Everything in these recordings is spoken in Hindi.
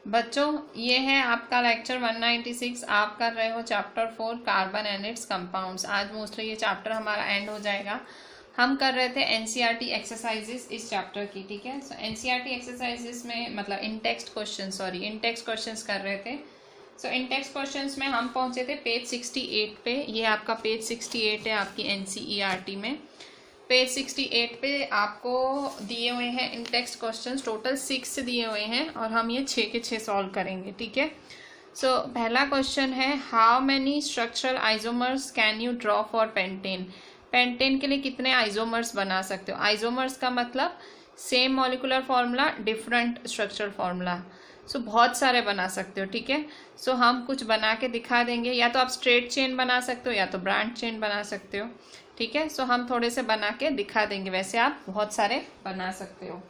बच्चों ये है आपका लेक्चर 196। आप कर रहे हो chapter 4 carbon and it's compounds. आज मोस्टली ये चैप्टर हमारा एंड हो जाएगा। हम कर रहे थे एनसीईआरटी एक्सरसाइजेस इस चैप्टर की, ठीक है। सो एनसीईआरटी एक्सरसाइजेस में मतलब इन टेक्स्ट क्वेश्चंस कर रहे थे। सो इन टेक्स्ट क्वेश्चंस में हम पहुंचे थे पेज 68 पे। ये आपका पेज 68 है आपकी एनसीईआरटी में। पेज 68 पे आपको दिए हुए हैं इन टेक्स्ट क्वेश्चंस, टोटल 6 दिए हुए हैं और हम ये 6 के 6 सॉल्व करेंगे, ठीक है। सो पहला क्वेश्चन है, how many structural isomers can you draw for pentane. Pentane के लिए कितने आइसोमर्स बना सकते हो। आइसोमर्स का मतलब same molecular formula different structural formula. So बहुत सारे बना सकते हो, ठीक है। सो हम कुछ बना के दिखा देंगे, या तो आप स्ट्रेट चेन बना सकते हो या तो ब्रांच चेन बना सकते हो, ठीक है। सो हम थोड़े से बना के दिखा देंगे, वैसे आप बहुत सारे बना सकते हो,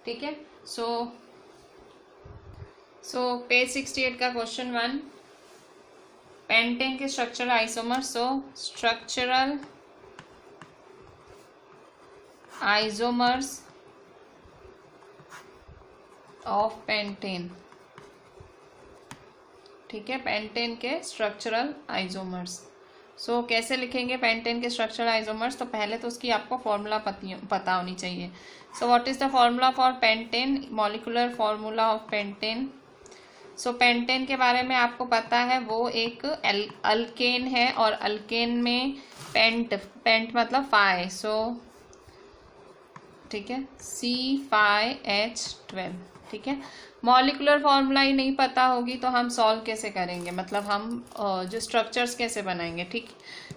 ठीक है। सो पेज 68 का क्वेश्चन 1, पेंटेन के structural isomer. So structural isomers of pentane, ठीक है। पेंटेन के स्ट्रक्चरल आइसोमर्स। सो कैसे लिखेंगे पेंटेन के स्ट्रक्चरल आइसोमर्स। तो पहले तो उसकी आपको फॉर्मूला पता होनी चाहिए। So what is the formula for pentane, molecular formula of pentane. So pentane के बारे में आपको पता है, वो एक अल्केन है और अल्केन में पेंट मतलब फाई। सो ठीक है, C5H12, ठीक है। मॉलिकुलर फॉर्मूला ही नहीं पता होगी तो हम सॉल्व कैसे करेंगे, मतलब हम जो स्ट्रक्चर्स कैसे बनाएंगे, ठीक।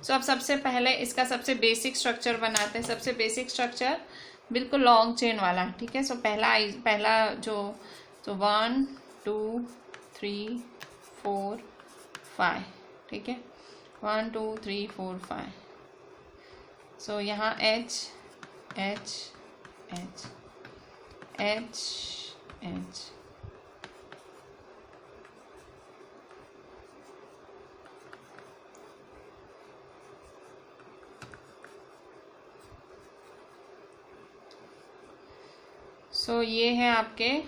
सो अब सबसे पहले इसका सबसे बेसिक स्ट्रक्चर बनाते हैं। सबसे बेसिक स्ट्रक्चर बिल्कुल लॉन्ग चेन वाला, ठीक है। सो पहला जो 1 2 3 4 5, ठीक है। 1 2 3 4 5। सो यहाँ H H H H H, सो ये है आपके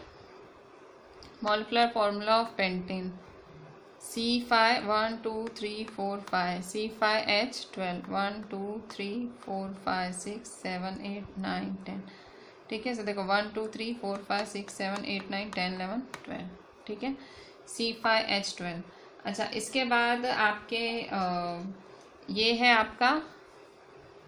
molecular formula of pentane. C5 1 2 3 4 5, C5H12 1 2 3 4 5 6 7 8 9 10, ठीक है। सो देखो 1 2 3 4 5 6 7 8 9 10 11 12, ठीक है। C5H12। अच्छा, इसके बाद आपके ये है आपका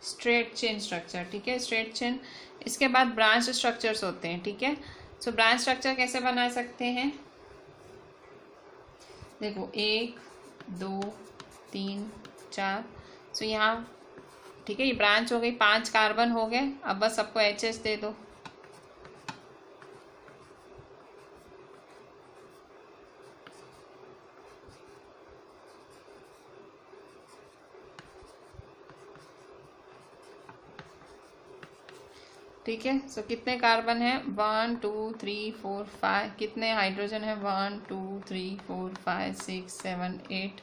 स्ट्रेट चेन स्ट्रक्चर, ठीक है, स्ट्रेट चेन। इसके बाद ब्रांच स्ट्रक्चर्स होते हैं, ठीक है। सो ब्रांच स्ट्रक्चर कैसे बना सकते हैं, देखो 1 2 3 4। सो यहाँ ठीक है, ये ब्रांच हो गई, 5 कार्बन हो गए। अब बस सबको HS दे दो, ठीक है। सो कितने कार्बन है, 1 2 3 4 5। कितने हाइड्रोजन है, 1 2 3 4 5 6 7 8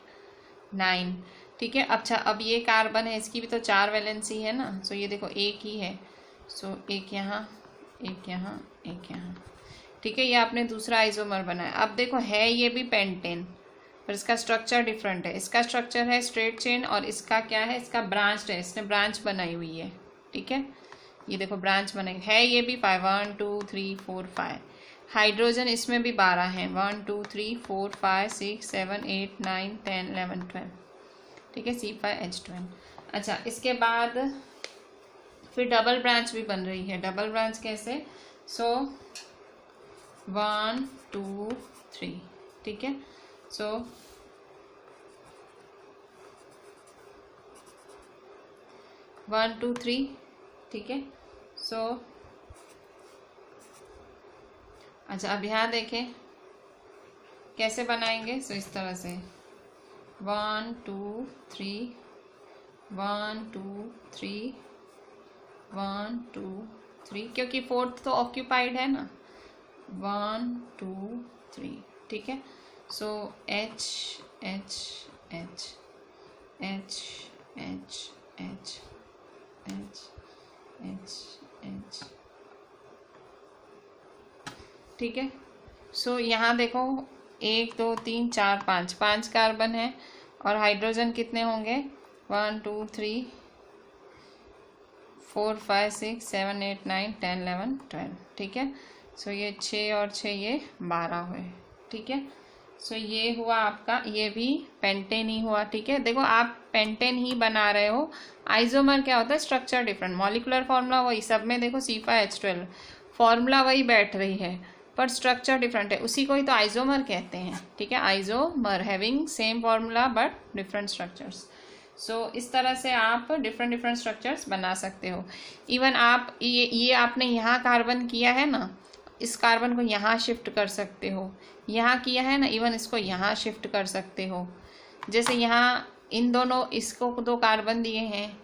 9, ठीक है। अच्छा, अब ये कार्बन है, इसकी भी तो 4 वैलेंसी है ना। सो ये देखो एक ही है। सो एक यहाँ एक यहाँ एक यहाँ, ठीक है। ये आपने दूसरा आइसोमर बनाया। अब देखो है ये भी पेंटेन, पर इसका स्ट्रक्चर डिफरेंट है। इसका स्ट्रक्चर है स्ट्रेट चेन और इसका क्या है, इसका ब्रांच है, इसने ब्रांच बनाई हुई है, ठीक है। ये देखो ब्रांच बनाई है, ये भी 5 1 2 3 4 5। हाइड्रोजन इसमें भी 12 हैं, 1 2 3 4 5 6 7 8 9 10 11 12, ठीक है, C5H12। अच्छा, इसके बाद फिर डबल ब्रांच भी बन रही है। डबल ब्रांच कैसे, सो 1 2 3, ठीक है। सो 1 2 3, ठीक है। सो अच्छा, अब यहाँ देखें कैसे बनाएंगे। सो इस तरह से 1 2 3 1 2 3 1 2 3, क्योंकि 4th तो ऑक्यूपाइड है ना। 1 2 3, ठीक है। सो H H H H H H H H H, ठीक है। सो यहाँ देखो 1 2 3 4 5 5 कार्बन है और हाइड्रोजन कितने होंगे 1 2 3 4 5 6 7 8 9 10 11 12। ठीक है, सो ये 6 और 6 ये 12 हुए। ठीक है, सो ये हुआ आपका, ये भी पेंटेन ही हुआ। ठीक है, देखो आप पेंटेन ही बना रहे हो। आइसोमर क्या होता है, स्ट्रक्चर डिफरेंट, मॉलिकुलर फॉर्मूला वही, सब में देखो C5H12 फॉर्मूला वही बैठ रही है पर स्ट्रक्चर डिफरेंट है, उसी को ही तो आइसोमर कहते हैं। ठीक है, isomer having same formula but different structures. So इस तरह से आप डिफरेंट डिफरेंट स्ट्रक्चर्स बना सकते हो। इवन आप ये आपने यहाँ कार्बन किया है ना, इस कार्बन को यहाँ शिफ्ट कर सकते हो, यहाँ किया है ना, इवन इसको यहाँ शिफ्ट कर सकते हो। जैसे यहाँ इन दोनों, इसको 2 कार्बन दिए हैं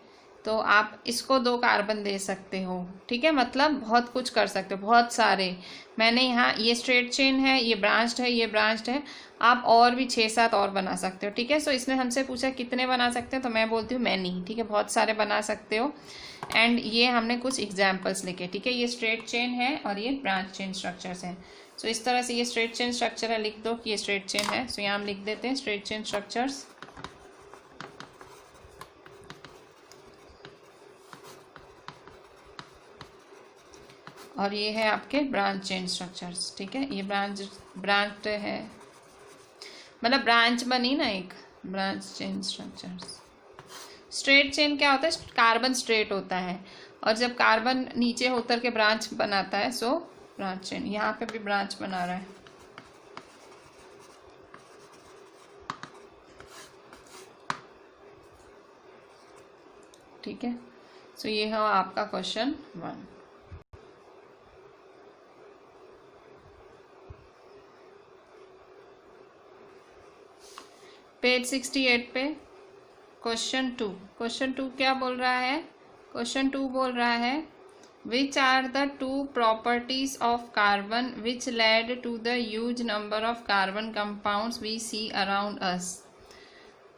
तो आप इसको 2 कार्बन दे सकते हो। ठीक है, मतलब बहुत कुछ कर सकते हो, बहुत सारे। मैंने यहाँ, ये स्ट्रेट चेन है, ये ब्रांच्ड है, ये ब्रांच्ड है, आप और भी 6-7 और बना सकते हो। ठीक है, सो इसने हमसे पूछा कितने बना सकते हो, तो मैं बोलती हूँ मैनी। ठीक है, बहुत सारे बना सकते हो। एंड ये हमने कुछ एग्जाम्पल्स लिखे। ठीक है, ये स्ट्रेट चेन है और ये ब्रांच चेन स्ट्रक्चर्स हैं। सो इस तरह से ये स्ट्रेट चेन स्ट्रक्चर है, लिख दो कि ये स्ट्रेट चेन है। सो यहाँ हम लिख देते हैं स्ट्रेट चेन स्ट्रक्चर्स। और ये है आपके ब्रांच चेन स्ट्रक्चर्स। ठीक है, ये ब्रांच है, मतलब ब्रांच बनी ना एक, branch chain structures. Straight chain क्या होता है, कार्बन स्ट्रेट होता है और जब कार्बन नीचे उतर के ब्रांच बनाता है, सो ब्रांच चेन। यहाँ पे भी ब्रांच बना रहा है। ठीक है, सो ये है आपका क्वेश्चन 1। पेज 68 पे क्वेश्चन 2। क्वेश्चन 2 क्या बोल रहा है, क्वेश्चन 2 बोल रहा है which are the 2 properties of carbon which lead to the huge number of carbon compounds we see around us.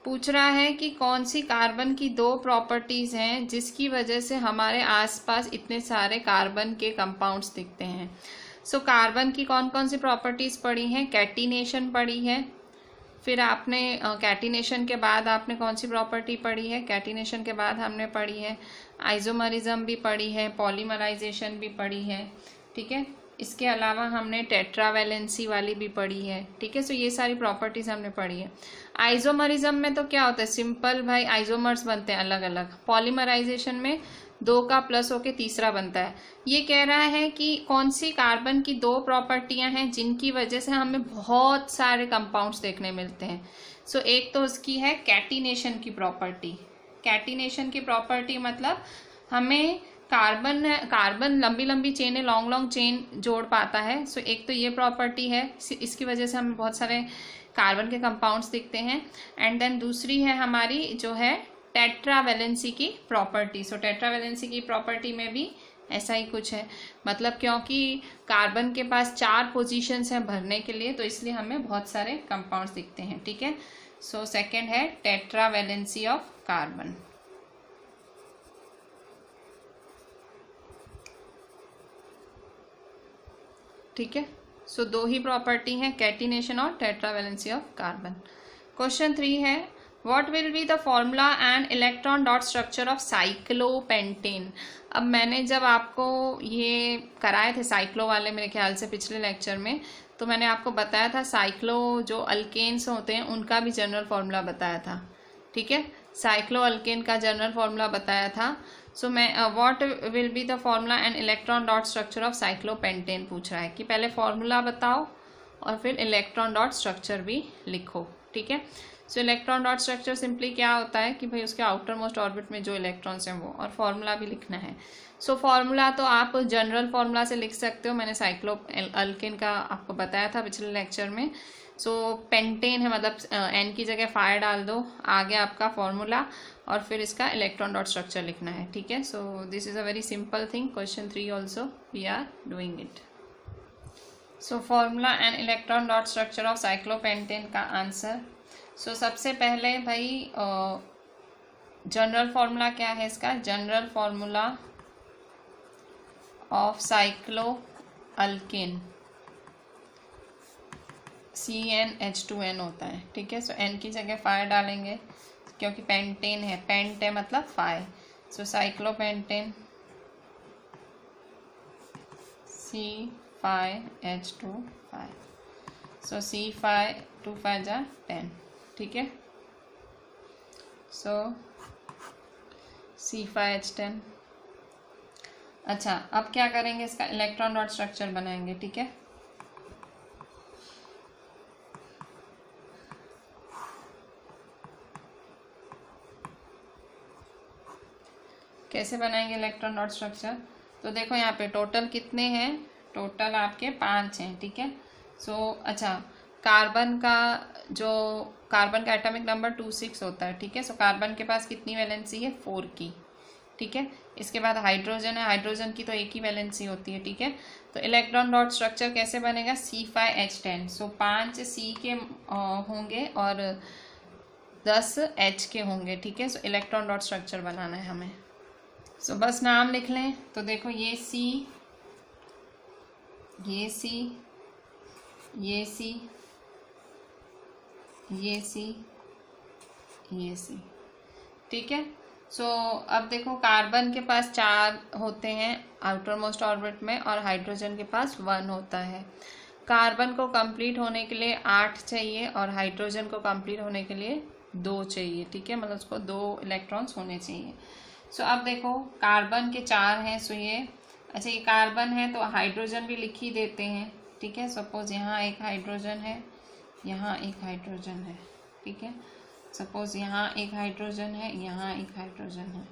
पूछ रहा है कि कौन सी कार्बन की 2 प्रॉपर्टीज हैं जिसकी वजह से हमारे आसपास इतने सारे कार्बन के कंपाउंड्स दिखते हैं। सो कार्बन की कौन कौन सी प्रॉपर्टीज पढ़ी हैं, कैटिनेशन पढ़ी है, फिर आपने कैटिनेशन के बाद आपने कौन सी प्रॉपर्टी पढ़ी है, कैटिनेशन के बाद हमने पढ़ी है आइसोमरिज्म भी पढ़ी है, पॉलीमराइजेशन भी पढ़ी है। ठीक है, इसके अलावा हमने टेट्रावैलेंसी वाली भी पढ़ी है। ठीक है, सो ये सारी प्रॉपर्टीज हमने पढ़ी है। आइसोमरिज्म में तो क्या होता है, सिंपल भाई आइसोमर्स बनते हैं अलग अलग। पॉलीमराइजेशन में 2 का प्लस होके तीसरा बनता है। ये कह रहा है कि कौन सी कार्बन की 2 प्रॉपर्टियां हैं जिनकी वजह से हमें बहुत सारे कंपाउंड्स देखने मिलते हैं। सो एक तो उसकी है कैटिनेशन की प्रॉपर्टी। कैटिनेशन की प्रॉपर्टी मतलब हमें कार्बन लंबी लंबी चेनें, लॉन्ग लॉन्ग चेन जोड़ पाता है। सो एक तो ये प्रॉपर्टी है, इसकी वजह से हमें बहुत सारे कार्बन के कंपाउंड्स दिखते हैं। एंड देन दूसरी है हमारी जो है टेट्रावैलेंसी की प्रॉपर्टी। सो टेट्रावैलेंसी की प्रॉपर्टी में भी ऐसा ही कुछ है, मतलब क्योंकि कार्बन के पास 4 पोजीशंस हैं भरने के लिए, तो इसलिए हमें बहुत सारे कंपाउंड्स दिखते हैं। ठीक है, सो सेकंड है टेट्रावैलेंसी ऑफ कार्बन। ठीक है, सो 2 ही प्रॉपर्टी हैं, कैटिनेशन और टेट्रावैलेंसी ऑफ कार्बन। क्वेश्चन 3 है What will be the formula and electron dot structure of cyclopentane। अब मैंने जब आपको ये कराए थे साइक्लो वाले मेरे ख्याल से पिछले लेक्चर में, तो मैंने आपको बताया था साइक्लो जो अल्केन्स होते हैं उनका भी जनरल फॉर्मूला बताया था। ठीक है, साइक्लो अल्केन का जनरल फॉर्मूला बताया था। सो मैं what will be the formula and electron dot structure of cyclopentane पूछ रहा है कि पहले फॉर्मूला बताओ और फिर इलेक्ट्रॉन डॉट स्ट्रक्चर भी लिखो। ठीक है, सो इलेक्ट्रॉन डॉट स्ट्रक्चर सिंपली क्या होता है कि भाई उसके आउटर मोस्ट ऑर्बिट में जो इलेक्ट्रॉन्स हैं वो, और फॉर्मूला भी लिखना है। सो फॉर्मूला तो आप जनरल फॉर्मूला से लिख सकते हो, मैंने साइक्लो अल्केन का आपको बताया था पिछले लेक्चर में। सो पेंटेन है, मतलब एन की जगह फायर डाल दो, आगे आपका फॉर्मूला और फिर इसका इलेक्ट्रॉन डॉट स्ट्रक्चर लिखना है। ठीक है, so this is a very simple thing. Question 3 also we are doing it. So formula and electron dot structure of cyclopentane का आंसर। सो सबसे पहले भाई जनरल फॉर्मूला क्या है इसका, general formula of cycloalkane. CnH2n होता है, ठीक है। सो N की जगह 5 डालेंगे क्योंकि पेंटेन है, पेंट है मतलब 5। सो साइक्लोपेंटेन C5H25। सो C5 2 5 जा 10, ठीक है। सो C5H10। अच्छा, अब क्या करेंगे, इसका इलेक्ट्रॉन डॉट स्ट्रक्चर बनाएंगे, ठीक है। कैसे बनाएंगे इलेक्ट्रॉन डॉट स्ट्रक्चर, तो देखो यहाँ पे टोटल कितने हैं, टोटल आपके 5 हैं, ठीक है। सो अच्छा, कार्बन का एटॉमिक नंबर 26 होता है, ठीक है। सो कार्बन के पास कितनी वैलेंसी है, 4 की, ठीक है। इसके बाद हाइड्रोजन है, हाइड्रोजन की तो एक ही वैलेंसी होती है, ठीक है। तो इलेक्ट्रॉन डॉट स्ट्रक्चर कैसे बनेगा, C5H10। सो 5 C के होंगे और 10 H के होंगे, ठीक है। सो इलेक्ट्रॉन डॉट स्ट्रक्चर बनाना है हमें। सो बस नाम लिख लें, तो देखो ये C, ये C, ये C, ये C, ये C, ठीक है। सो अब देखो कार्बन के पास 4 होते हैं आउटर मोस्ट ऑर्बिट में और हाइड्रोजन के पास 1 होता है। कार्बन को कंप्लीट होने के लिए 8 चाहिए और हाइड्रोजन को कंप्लीट होने के लिए 2 चाहिए, ठीक है। मतलब उसको 2 इलेक्ट्रॉन्स होने चाहिए। सो अब देखो कार्बन के 4 हैं, सो ये अच्छा, ये कार्बन है तो हाइड्रोजन भी लिख ही देते हैं, ठीक है। सपोज यहाँ एक हाइड्रोजन है, यहाँ एक हाइड्रोजन है, ठीक है। सपोज यहाँ एक हाइड्रोजन है, यहाँ एक हाइड्रोजन है,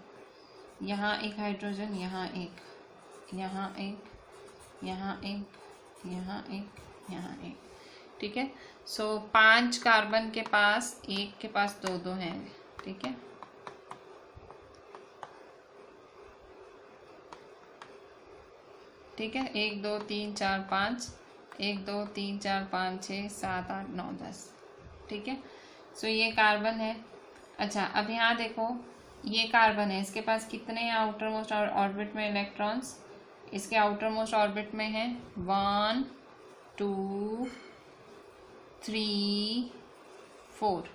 यहाँ एक हाइड्रोजन, यहाँ एक, यहाँ एक, यहाँ एक, यहाँ एक, यहाँ एक, ठीक है। सो 5 कार्बन के पास, एक के पास 2 हैं, ठीक है। ठीक है, 1 2 3 4 5, 1 2 3 4 5 6 7 8 9 10, ठीक है। सो ये कार्बन है। अच्छा, अब यहाँ देखो ये कार्बन है, इसके पास कितने हैं आउटर मोस्ट ऑर्बिट में इलेक्ट्रॉन्स, इसके आउटर मोस्ट ऑर्बिट में है 1 2 3 4।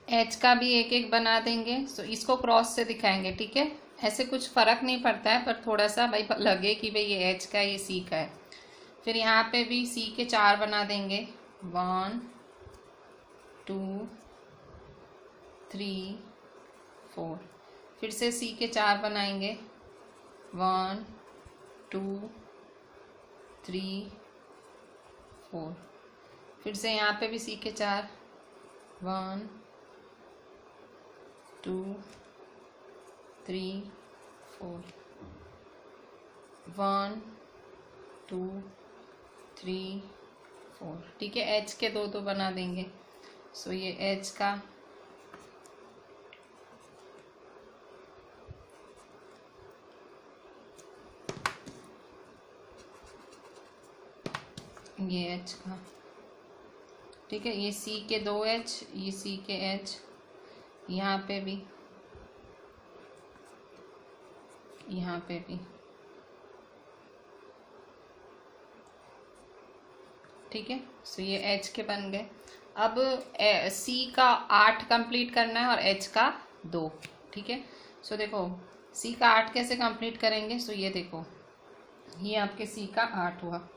H का भी एक एक बना देंगे। सो इसको क्रॉस से दिखाएंगे, ठीक है। ऐसे कुछ फर्क नहीं पड़ता है, पर थोड़ा सा भाई लगे कि भाई ये H का है, ये C का है। फिर यहाँ पे भी C के 4 बना देंगे, 1 2 3 4। फिर से C के 4 बनाएंगे, 1 2 3 4। फिर से यहाँ पे भी C के 4, 1 2 3 4, 1 2 3 4, ठीक है। H के 2 बना देंगे। सो ये H का, ये H का, ठीक है। ये C के 2 H, ये C के H, यहाँ पे भी, यहाँ पे भी, ठीक है। सो ये H के बन गए। अब C का 8 कंप्लीट करना है और H का 2, ठीक है। सो देखो C का 8 कैसे कंप्लीट करेंगे, सो ये देखो ये आपके C का 8 हुआ,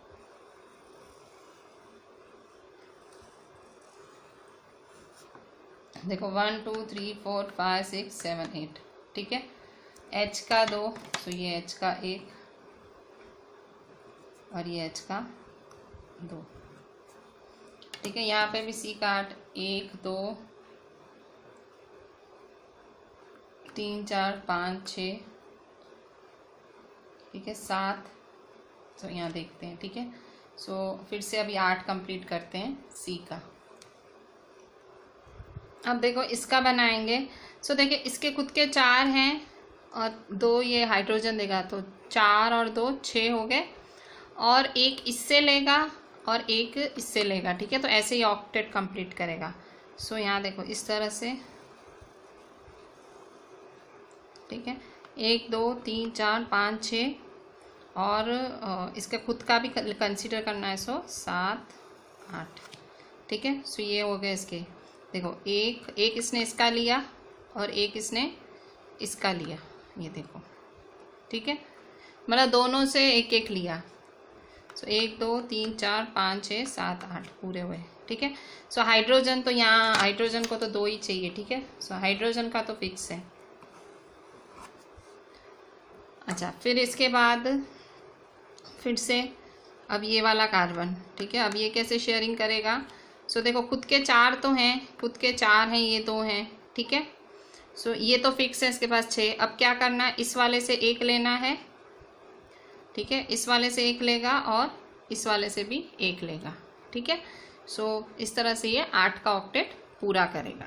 देखो 1 2 3 4 5 6 7 8, ठीक है। H का 2, सो ये H का 1 और ये H का 2, ठीक है। यहाँ पे भी C का 8, 1 2 3 4 5 6, ठीक है, 7। तो यहाँ देखते हैं, ठीक है। सो फिर से अभी 8 कंप्लीट करते हैं C का। अब देखो इसका बनाएंगे। सो देखिए इसके खुद के 4 हैं और 2 ये हाइड्रोजन देगा, तो 4 और 2 6 हो गए, और एक इससे लेगा और एक इससे लेगा, ठीक है। तो ऐसे ही ऑक्टेट कंप्लीट करेगा। सो यहाँ देखो इस तरह से, ठीक है, 1 2 3 4 5 6 और इसका खुद का भी कंसीडर करना है, सो 7 8, ठीक है। सो ये हो गए इसके, देखो एक इसने इसका लिया और एक इसने इसका लिया, ये देखो, ठीक है, मतलब दोनों से एक एक लिया। सो 1 2 3 4 5 6 7 8 पूरे हुए, ठीक है। सो हाइड्रोजन तो यहाँ हाइड्रोजन को तो 2 ही चाहिए, ठीक है। सो हाइड्रोजन का तो फिक्स है। अच्छा, फिर इसके बाद फिर से अब ये वाला कार्बन, ठीक है। अब ये कैसे शेयरिंग करेगा? सो देखो खुद के 4 तो हैं, खुद के 4 हैं, ये 2 हैं, ठीक है। सो ये तो फिक्स है, इसके पास 6। अब क्या करना है, इस वाले से 1 लेना है, ठीक है, इस वाले से 1 लेगा और इस वाले से भी 1 लेगा, ठीक है। सो इस तरह से ये 8 का ऑक्टेट पूरा करेगा,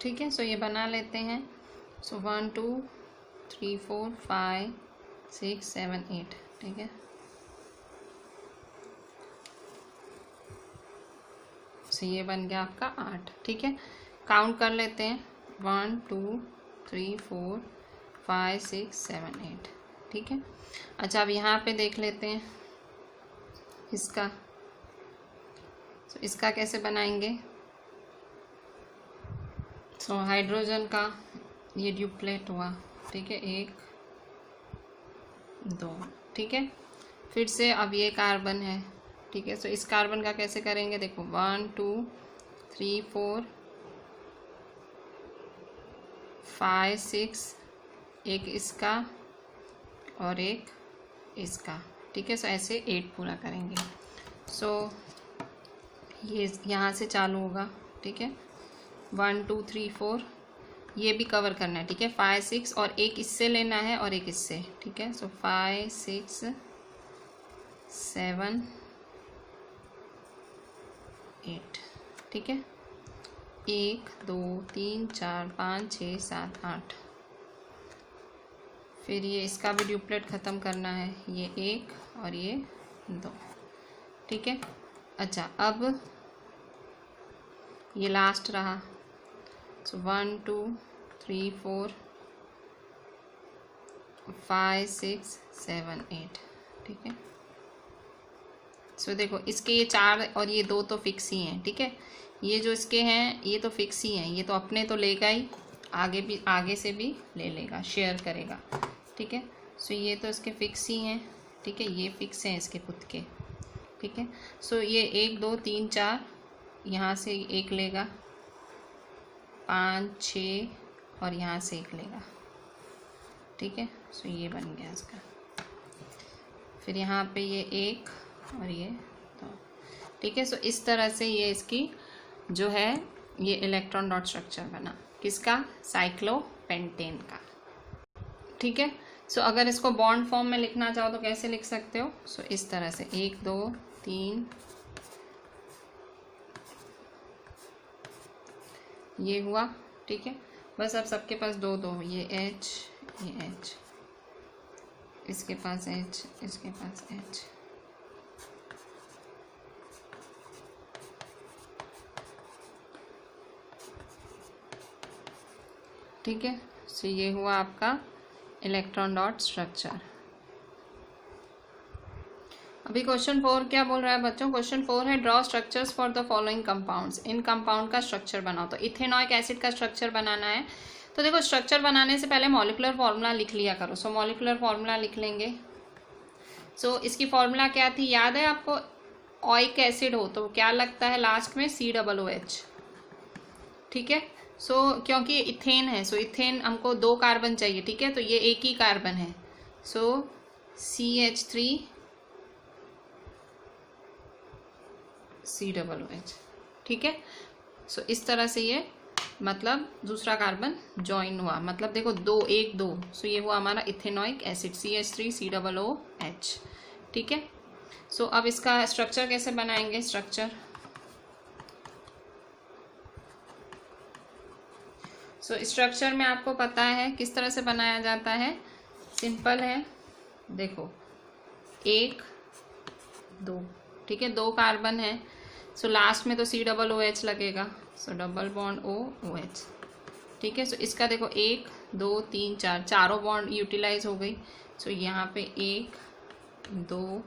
ठीक है। सो ये बना लेते हैं। सो 1 2 3 4 5 6 7 8, ठीक है। सो ये बन गया आपका 8, ठीक है। काउंट कर लेते हैं, 1 2 3 4 5 6 7 8, ठीक है। अच्छा, अब यहाँ पे देख लेते हैं इसका। तो इसका कैसे बनाएंगे? सो हाइड्रोजन का ये ड्यूप्लेट हुआ, ठीक है, 1 2, ठीक है। फिर से अब ये कार्बन है, ठीक है। सो इस कार्बन का कैसे करेंगे? देखो 1 2 3 4 5 6, एक इसका और एक इसका, ठीक है। सो ऐसे 8 पूरा करेंगे। सो ये यहाँ से चालू होगा, ठीक है, 1 2 3 4, ये भी कवर करना है, ठीक है, 5 6 और एक इससे लेना है और एक इससे, ठीक है। सो 5 6 7 8, ठीक है। 1 2 3 4 5 6 7 8। फिर ये इसका भी ड्यूप्लेट ख़त्म करना है, ये 1 और ये 2, ठीक है। अच्छा, अब ये लास्ट रहा। सो 1 2 3 4 5 6 7 8, ठीक है। सो देखो इसके ये 4 और ये 2 तो फिक्स ही हैं, ठीक है। ये जो इसके हैं ये तो फिक्स ही हैं, ये तो अपने तो लेगा ही, आगे से भी ले लेगा, शेयर करेगा, ठीक है। सो ये तो इसके फिक्स ही हैं, ठीक है, ये फिक्स हैं इसके खुद के, ठीक है। सो ये 1 2 3 4 यहाँ से 1 लेगा, 5 6 और यहाँ से 1 लेगा, ठीक है। सो ये बन गया इसका। फिर यहाँ पे ये 1 और ये 2, ठीक है। सो इस तरह से ये इसकी जो है ये इलेक्ट्रॉन डॉट स्ट्रक्चर बना, किसका? साइक्लोपेंटेन का, ठीक है। सो अगर इसको बॉन्ड फॉर्म में लिखना चाहो तो कैसे लिख सकते हो? सो इस तरह से 1 2 3, ये हुआ, ठीक है। बस अब सबके पास 2 2, ये H ये H, इसके पास H इसके पास H, ठीक है। सो ये हुआ आपका इलेक्ट्रॉन डॉट स्ट्रक्चर। अभी क्वेश्चन 4 क्या बोल रहा है बच्चों? क्वेश्चन 4 है draw structures for the following compounds. In compound का स्ट्रक्चर बनाओ। तो इथेनॉइक एसिड का स्ट्रक्चर बनाना है। तो देखो स्ट्रक्चर बनाने से पहले मॉलिक्यूलर फॉर्मूला लिख लिया करो। सो मॉलिक्यूलर फॉर्मूला लिख लेंगे। सो इसकी फॉर्मूला क्या थी याद है आपको? ऑइक एसिड हो तो क्या लगता है लास्ट में? COOH, ठीक है। सो क्योंकि इथेन है, सो इथेन हमको 2 कार्बन चाहिए, ठीक है। तो ये एक ही कार्बन है, सो CH3COOH, ठीक है। सो इस तरह से ये मतलब दूसरा कार्बन ज्वाइन हुआ, मतलब देखो 2 1 2, सो ये हुआ हमारा इथेनॉइक एसिड CH3COOH, ठीक है। सो अब इसका स्ट्रक्चर कैसे बनाएंगे? स्ट्रक्चर स्ट्रक्चर में आपको पता है किस तरह से बनाया जाता है, सिंपल है। देखो 1 2, ठीक है, 2 कार्बन है, सो लास्ट में तो COOH लगेगा, सो डबल बॉन्ड OOH, ठीक है। सो इसका देखो 1 2 3 4, चारों बॉन्ड यूटिलाइज हो गई। सो यहाँ पे 1 2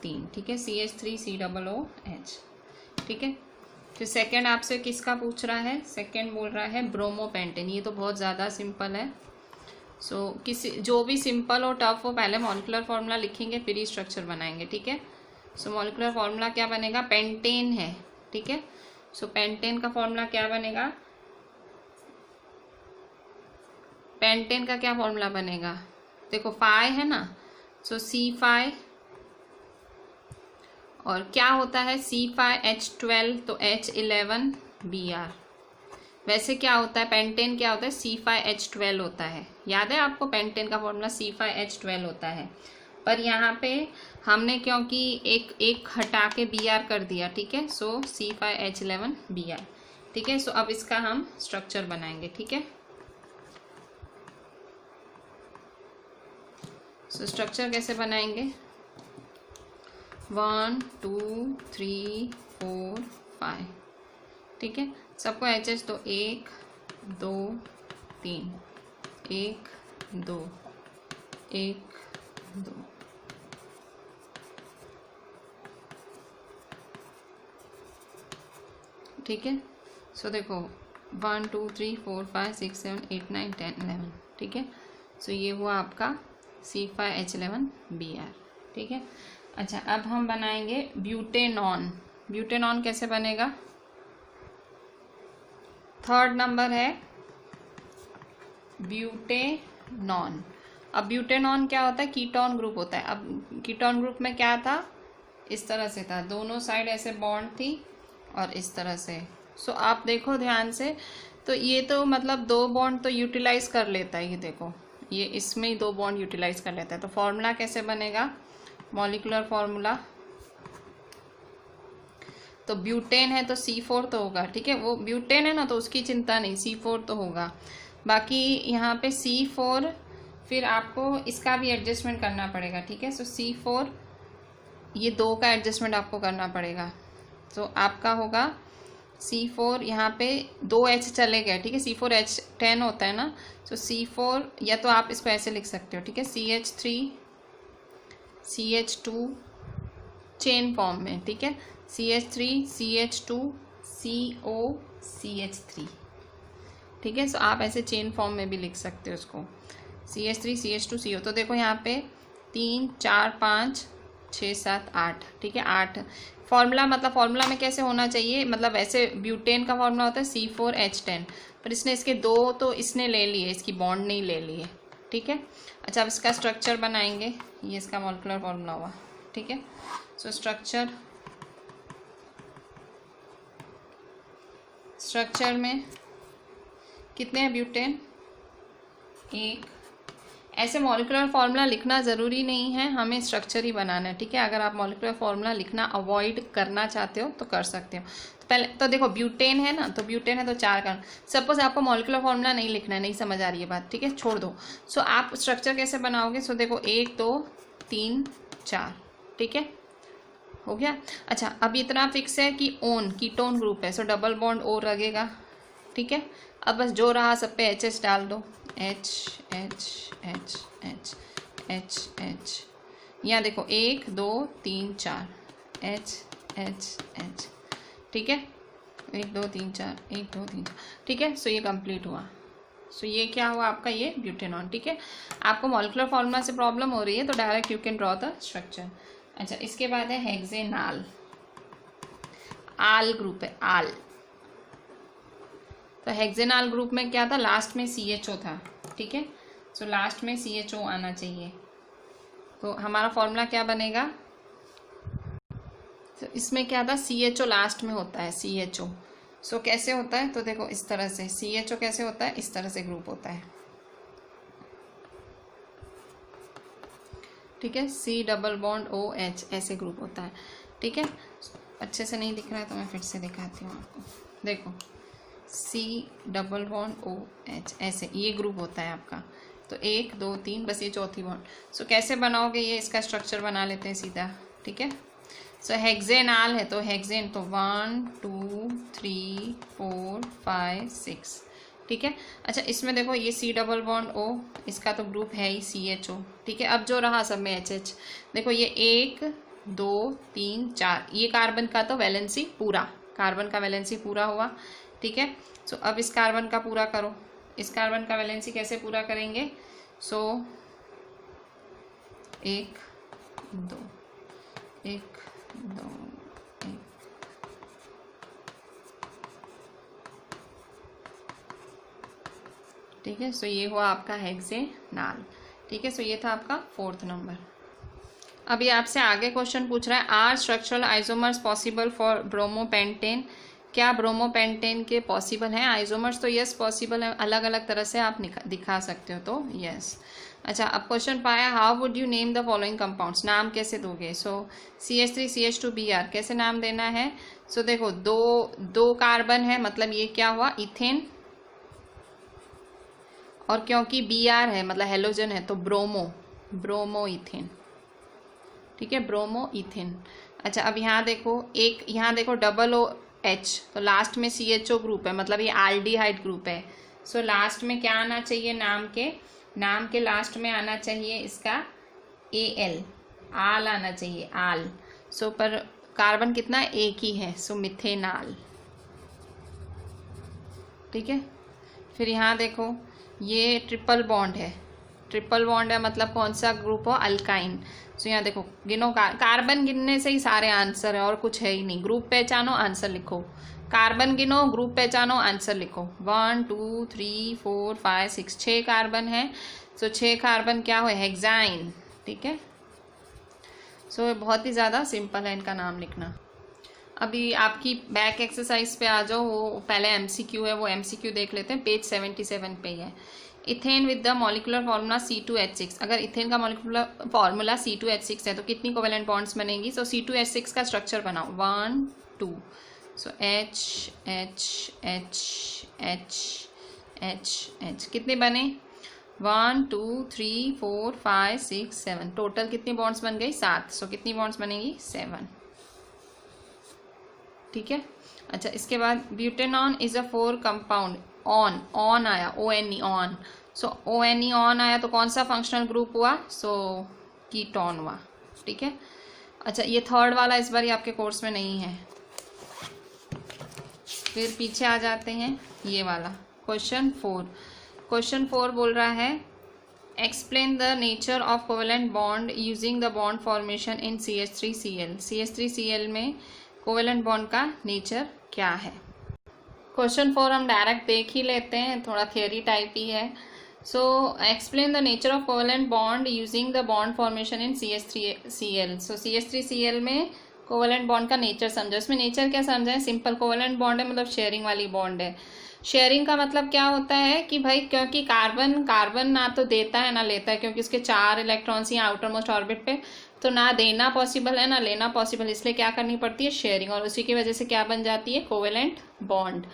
3, ठीक है, CH3COOH, ठीक है। फिर सेकंड आपसे किसका पूछ रहा है? सेकंड बोल रहा है ब्रोमोपेंटेन। ये तो बहुत ज़्यादा सिंपल है। सो किसी जो भी सिंपल और टफ हो, पहले मॉलिक्यूलर फॉर्मूला लिखेंगे फिर ही स्ट्रक्चर बनाएंगे, ठीक है। सो मॉलिक्यूलर फॉर्मूला क्या बनेगा? पेंटेन है, ठीक है। सो पेंटेन का फॉर्मूला क्या बनेगा? पेंटेन का क्या फॉर्मूला बनेगा? देखो 5 है ना, सो C5, और क्या होता है C5H12, तो H11Br। वैसे क्या होता है पेंटेन, क्या होता है C5H12 होता है। याद है आपको पेंटेन का फॉर्मूला C5H12 होता है। पर यहाँ पे हमने क्योंकि एक हटा के Br कर दिया, ठीक है, सो C5H11Br, ठीक है। सो अब इसका हम स्ट्रक्चर बनाएंगे, ठीक है। सो स्ट्रक्चर कैसे बनाएंगे? 1 2 3 4 5, ठीक है। सबको HH तो 1 2 3, 1 2 1 2, ठीक है। सो देखो 1 2 3 4 5 6 7 8 9 10 11, ठीक है। सो ये हुआ आपका C5H11Br, ठीक है। अच्छा, अब हम बनाएंगे ब्यूटेनॉन। ब्यूटेनॉन कैसे बनेगा? थर्ड नंबर है ब्यूटेनॉन। अब ब्यूटेनॉन क्या होता है? कीटोन ग्रुप होता है। अब कीटोन ग्रुप में क्या था? इस तरह से था, दोनों साइड ऐसे बॉन्ड थी और इस तरह से। सो आप देखो ध्यान से, तो ये तो मतलब 2 बॉन्ड तो यूटिलाइज कर लेता है। ये देखो, ये इसमें ही 2 बॉन्ड यूटिलाइज कर लेता है। तो फॉर्मूला कैसे बनेगा? मॉलिक्यूलर फॉर्मूला, तो ब्यूटेन है तो C4 तो होगा, ठीक है। वो ब्यूटेन है ना, तो उसकी चिंता नहीं, C4 तो होगा। बाकी यहाँ पे C4, फिर आपको इसका भी एडजस्टमेंट करना पड़ेगा, ठीक है। सो C4, ये 2 का एडजस्टमेंट आपको करना पड़ेगा। तो आपका होगा C4, यहाँ पे 2H चले गए, ठीक है। C4H10 होता है ना, तो C4, या तो आप इसको ऐसे लिख सकते हो, ठीक है, CH3 CH2 चेन फॉर्म में, ठीक है, CH3 CH2 CO CH3, ठीक है। सो आप ऐसे चेन फॉर्म में भी लिख सकते हो उसको, CH3 CH2 CO। तो देखो यहाँ पे 3 4 5 6 7 8, ठीक है, 8 फॉर्मूला। मतलब फॉर्मूला में कैसे होना चाहिए, मतलब ऐसे ब्यूटेन का फॉर्मूला होता है C4H10, पर इसने इसके 2 तो इसने ले लिए, इसकी बॉन्ड नहीं ले लिए, ठीक है। अच्छा, अब इसका स्ट्रक्चर बनाएंगे। ये इसका मॉलिक्यूलर फॉर्मूला हुआ, ठीक है। सो स्ट्रक्चर में कितने हैं ब्यूटेन? 1। ऐसे मॉलिक्यूलर फॉर्मूला लिखना ज़रूरी नहीं है, हमें स्ट्रक्चर ही बनाना है, ठीक है। अगर आप मॉलिक्यूलर फॉर्मूला लिखना अवॉइड करना चाहते हो तो कर सकते हो। तो पहले तो देखो ब्यूटेन है ना, तो ब्यूटेन है तो 4 का। सपोज आपको मॉलिक्यूलर फॉर्मूला नहीं लिखना है, नहीं समझ आ रही है बात, ठीक है, छोड़ दो। सो आप स्ट्रक्चर कैसे बनाओगे? सो देखो 1 2 3 4, ठीक है, हो गया। अच्छा, अब इतना फिक्स है कि ओन कीटोन ग्रुप है, सो डबल बॉन्ड ओ लगेगा, ठीक है। अब बस जो रहा सब पे HH डाल दो, H H H H H H। यहाँ देखो 1 2 3 4 H H H, ठीक है, 1 2 3 4 1 2 3 4, ठीक है। सो ये कंप्लीट हुआ। सो ये क्या हुआ आपका? ये ब्यूटेनॉन, ठीक है। आपको मॉलिक्यूलर फॉर्मूला से प्रॉब्लम हो रही है तो direct you can draw the structure. अच्छा, इसके बाद है हेक्सेनाल। आल ग्रुप है, आल। तो हेक्सेनाल ग्रुप में क्या था? लास्ट में CHO था, ठीक है। सो लास्ट में CHO आना चाहिए। तो हमारा फॉर्मूला क्या बनेगा? तो इसमें क्या था? CHO लास्ट में होता है, CHO। सो कैसे होता है? तो देखो इस तरह से CHO कैसे होता है? इस तरह से ग्रुप होता है, ठीक है। C डबल बॉन्ड OH ऐसे ग्रुप होता है, ठीक है। अच्छे से नहीं दिख रहा है तो मैं फिर से दिखाती हूँ आपको। देखो C डबल बॉन्ड OH ऐसे ये ग्रुप होता है आपका। तो 1 2 3, बस ये चौथी बॉन्ड। सो कैसे बनाओगे ये? इसका स्ट्रक्चर बना लेते हैं सीधा, ठीक है। सो हेक्सेनाल है तो हेक्सेन, तो 1 2 3 4 5 6, ठीक है। अच्छा इसमें देखो ये C डबल बॉन्ड O, इसका तो ग्रुप है ही CHO, ठीक है। अब जो रहा सब में HH, देखो ये 1 2 3 4, ये कार्बन का तो वैलेंसी पूरा, कार्बन का वैलेंसी पूरा हुआ, ठीक है। सो अब इस कार्बन का पूरा करो, इस कार्बन का वैलेंसी कैसे पूरा करेंगे? सो 1 2 1 2 1, ठीक है। सो ये हुआ आपका हेक्सेनाल, ठीक है। सो ये था आपका 4th नंबर। अभी आपसे आगे क्वेश्चन पूछ रहा है, are structural isomers possible for bromopentane? क्या ब्रोमोपेंटेन के पॉसिबल हैं आइसोमर्स? तो यस पॉसिबल है, अलग अलग तरह से आप दिखा सकते हो, तो यस। अच्छा अब क्वेश्चन पाया, how would you name the following compounds? नाम कैसे दोगे? सो CH3CH2Br कैसे नाम देना है? सो देखो दो कार्बन है, मतलब ये क्या हुआ? इथेन, और क्योंकि Br है मतलब हेलोजन है तो ब्रोमो इथेन, ठीक है, ब्रोमो इथेन। अच्छा अब यहाँ देखो यहाँ देखो OH, तो लास्ट में CHO ग्रुप है, मतलब ये एल्डिहाइड ग्रुप है। सो लास्ट में क्या आना चाहिए? नाम के लास्ट में आना चाहिए इसका Al, आल आना चाहिए, आल। सो पर कार्बन कितना? एक ही है, सो मिथेनाल, ठीक है। फिर यहाँ देखो ये ट्रिपल बॉन्ड है, मतलब कौन सा ग्रुप हो? अल्काइन। सो यहाँ देखो गिनो, कार्बन गिनने से ही सारे आंसर है और कुछ है ही नहीं। ग्रुप पहचानो आंसर लिखो, कार्बन गिनो ग्रुप पहचानो आंसर लिखो। 1 2 3 4 5 6, 6 कार्बन है। सो 6 कार्बन क्या हो? हेक्साइन, ठीक है। सो बहुत ही ज़्यादा सिंपल है इनका नाम लिखना। अभी आपकी बैक एक्सरसाइज पे आ जाओ, वो पहले MCQ है, वो MCQ देख लेते हैं, पेज 77 पे ही है। Ethane with the molecular formula C2H6, अगर इथेन का मॉलिकुलर फार्मूला C2H6 है तो कितनी कोवेलेंट बॉन्ड्स बनेंगी? सो C2H6 का स्ट्रक्चर बनाओ, 1 2, सो H H H H H H, कितने बने? 1 2 3 4 5 6 7, टोटल कितनी बॉन्ड्स बन गई? 7। सो कितनी बॉन्ड्स बनेगी? 7, ठीक है। अच्छा इसके बाद butanone is a 4 compound, on आया, ONE on. So ONE on आया तो कौन सा फंक्शनल ग्रुप हुआ? सो कीटोन हुआ, ठीक है। अच्छा ये 3rd वाला इस बार आपके कोर्स में नहीं है। फिर पीछे आ जाते हैं, ये वाला क्वेश्चन 4 बोल रहा है, explain the nature of covalent bond using the bond formation in CH3Cl। CH3Cl में कोवेलेंट बॉन्ड का नेचर क्या है? क्वेश्चन 4 हम डायरेक्ट देख ही लेते हैं, थोड़ा थियोरी टाइप ही है। So explain the nature of covalent bond using the bond formation in CH3Cl। So CH3Cl में कोवेलेंट बॉन्ड का नेचर समझो। इसमें नेचर क्या समझा है? सिंपल कोवेलेंट बॉन्ड है, मतलब शेयरिंग वाली बॉन्ड है। शेयरिंग का मतलब क्या होता है कि भाई क्योंकि कार्बन ना तो देता है ना लेता है, क्योंकि उसके 4 इलेक्ट्रॉन्स ही आउटर मोस्ट ऑर्बिट पे, तो ना देना पॉसिबल है ना लेना पॉसिबल, इसलिए क्या करनी पड़ती है? शेयरिंग, और उसी की वजह से क्या बन जाती है? Covalent bond.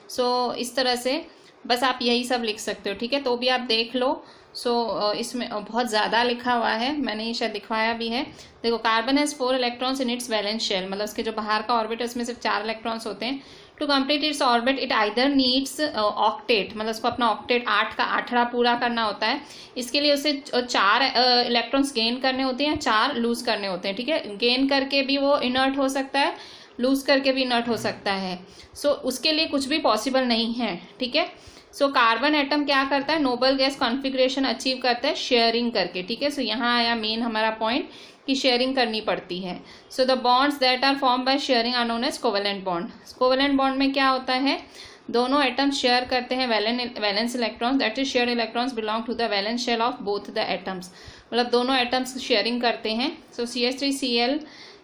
सो इस तरह से बस आप यही सब लिख सकते हो, ठीक है। तो भी आप देख लो। सो इसमें बहुत ज़्यादा लिखा हुआ है, मैंने ये शायद दिखवाया भी है। देखो carbon has 4 electrons in its valence shell, मतलब उसके जो बाहर का ऑर्बिट है उसमें सिर्फ 4 इलेक्ट्रॉन्स होते हैं। To complete its orbit it either needs octet, मतलब उसको अपना ऑक्टेट 8 का 18 पूरा करना होता है। इसके लिए उसे 4 इलेक्ट्रॉन्स गेन करने होते हैं, 4 लूज करने होते हैं, ठीक है। गेन करके भी वो इनर्ट हो सकता है, लूज करके भी इनर्ट हो सकता है। सो उसके लिए कुछ भी पॉसिबल नहीं है, ठीक है। सो कार्बन एटम क्या करता है? नोबल गैस कॉन्फिग्रेशन अचीव करता है शेयरिंग करके, ठीक है। सो यहाँ आया मेन हमारा पॉइंट कि शेयरिंग करनी पड़ती है। So the bonds that are form by sharing are known as covalent bond. Covalent bond में क्या होता है? दोनों एटम्स शेयर करते हैं valence electrons, that is shared electrons belong to the valence shell of both the atoms, मतलब दोनों एटम्स शेयरिंग करते हैं। So CH3Cl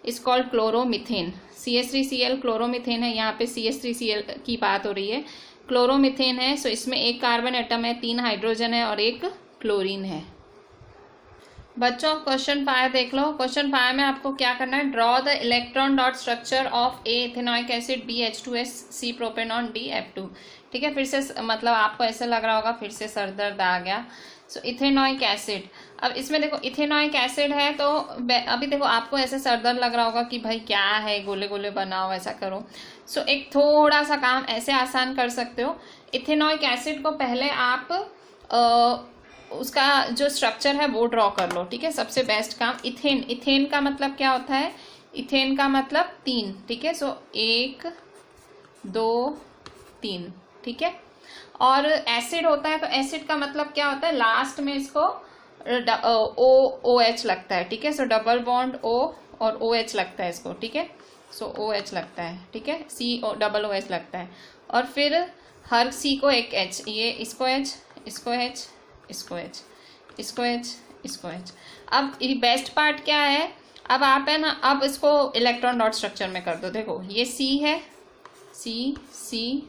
is called chloromethane. CH3Cl chloromethane है, यहाँ पे CH3Cl की बात हो रही है, क्लोरोमिथेन है। सो इसमें एक कार्बन एटम है, 3 हाइड्रोजन है और एक क्लोरीन है। बच्चों क्वेश्चन 5 देख लो। क्वेश्चन 5 में आपको क्या करना है? Draw the electron dot structure of A ethanoic acid BH2S C propanone D F2, ठीक है। फिर से मतलब आपको ऐसा लग रहा होगा फिर से सर दर्द आ गया। सो इथेनॉइक एसिड। अब इसमें देखो इथेनॉइक एसिड है तो अभी देखो आपको ऐसे सर दर्द लग रहा होगा कि भाई क्या है, गोले गोले बनाओ, ऐसा करो। सो एक थोड़ा सा काम ऐसे आसान कर सकते हो। इथेनॉइक एसिड को पहले आप उसका जो स्ट्रक्चर है वो ड्रॉ कर लो, ठीक है। सबसे बेस्ट काम इथेन, इथेन का मतलब क्या होता है, इथेन का मतलब 3, ठीक है। सो 1 2 3, ठीक है। और एसिड होता है तो एसिड का मतलब क्या होता है, लास्ट में इसको OH लगता है, ठीक है। सो डबल बॉन्ड O और OH लगता है इसको, ठीक है। सो OH लगता है, ठीक है, COOH लगता है। और फिर हर C को एक H, ये इसको H, इसको H, इसको H, इसको H, इसको H। अब बेस्ट पार्ट क्या है, अब आप है ना, अब इसको इलेक्ट्रॉन डॉट स्ट्रक्चर में कर दो। देखो ये C है, C